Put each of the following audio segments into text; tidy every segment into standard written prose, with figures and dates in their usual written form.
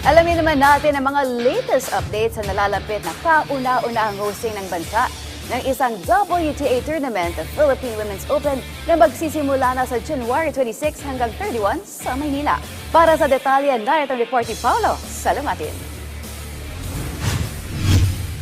Alamin naman natin ang mga latest updates sa nalalapit na kauna-unahang hosting ng bansa ng isang WTA tournament, the Philippine Women's Open, na magsisimula na sa January 26 hanggang 31 sa Maynila. Para sa detalye, narito ang report ni Paolo Salamatin.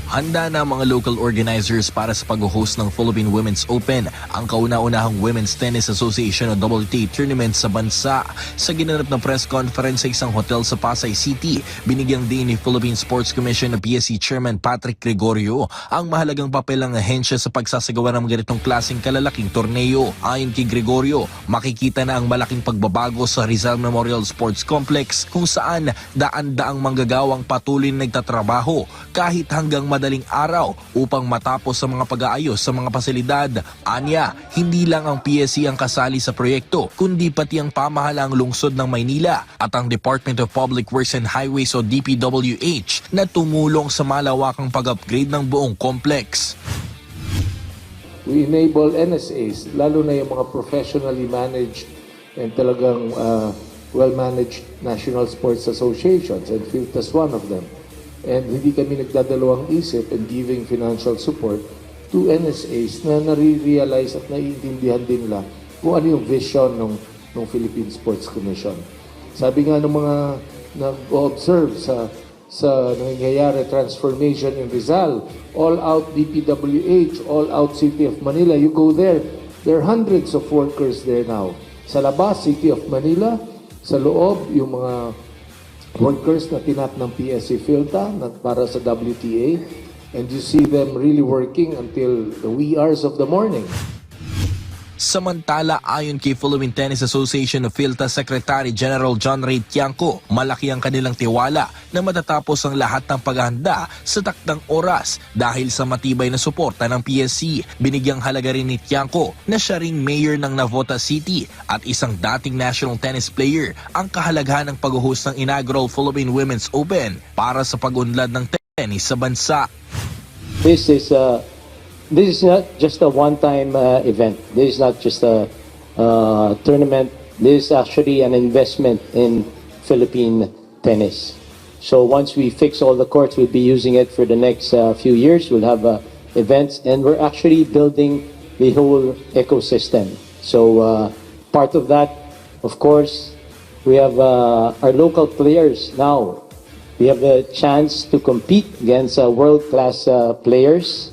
Handa na ang mga local organizers para sa pag-host ng Philippine Women's Open, ang kauna-unahang Women's Tennis Association o WTA tournament sa bansa. Sa ginanap na press conference sa isang hotel sa Pasay City, binigyang din ni Philippine Sports Commission na PSC Chairman Patrick Gregorio ang mahalagang papel ng ahensya sa pagsasagawa ng ganitong klaseng kalalaking torneo. Ayon kay Gregorio, makikita na ang malaking pagbabago sa Rizal Memorial Sports Complex kung saan daan-daang manggagawang patuloy na nagtatrabaho kahit hanggang madaling araw upang matapos sa mga pag-aayos sa mga pasilidad. Anya, hindi lang ang PSC ang kasali sa proyekto, kundi pati ang pamahalaang lungsod ng Maynila at ang Department of Public Works and Highways o DPWH na tumulong sa malawakang pag-upgrade ng buong complex. We enable NSAs, lalo na yung mga professionally managed and talagang well-managed national sports associations, and FILTA is one of them. And hindi kami nagdadalawang isip in giving financial support to NSAs na nare-realize at naiintindihan din nila kung ano yung vision ng Philippine Sports Commission. Sabi nga ng mga nag-observe sa nangyayari transformation in Rizal, all-out DPWH, all-out City of Manila, you go there are hundreds of workers there now. Sa labas, City of Manila, sa loob, yung mga workers na tinap ng PSC FILTA para sa WTA, and you see them really working until the wee hours of the morning. Samantala, ayon kay Philippine Tennis Association of PhilTA Secretary General John Ray Tiangco, malaki ang kanilang tiwala na matatapos ang lahat ng paghahanda sa takdang oras dahil sa matibay na suporta ng PSC. Binigyang halaga rin ni Tiangco na siya ring mayor ng Navotas City at isang dating national tennis player ang kahalagahan ng pag-host ng inaugural Philippine Women's Open para sa pag-unlad ng tennis sa bansa. This is not just a one-time event. This is not just a tournament. This is actually an investment in Philippine tennis. So once we fix all the courts, we'll be using it for the next few years. We'll have events, and we're actually building the whole ecosystem. So part of that, of course, we have our local players now. We have the chance to compete against world-class players.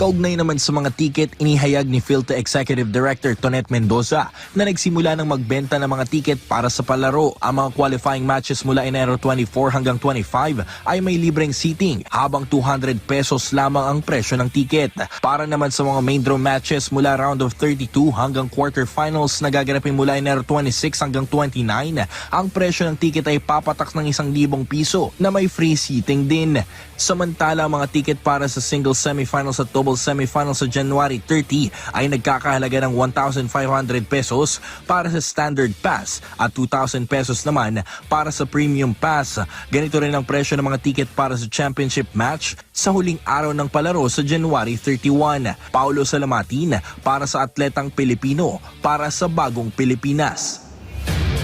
Kaugnay naman sa mga tiket, inihayag ni PhilTA Executive Director Tonet Mendoza na nagsimula ng magbenta ng mga tiket para sa palaro. Ang mga qualifying matches mula Enero 24 hanggang 25 ay may libreng seating, habang 200 pesos lamang ang presyo ng tiket. Para naman sa mga main draw matches mula round of 32 hanggang quarterfinals na gaganapin mula Enero 26 hanggang 29, ang presyo ng tiket ay papatak ng 1,000 piso na may free seating din. Samantala, ang mga tiket para sa single semifinals at double semifinals sa January 30 ay nagkakahalaga ng 1,500 pesos para sa standard pass at 2,000 pesos naman para sa premium pass. Ganito rin ang presyo ng mga tiket para sa championship match sa huling araw ng palaro sa January 31. Paolo Salamatin para sa Atletang Pilipino, para sa Bagong Pilipinas.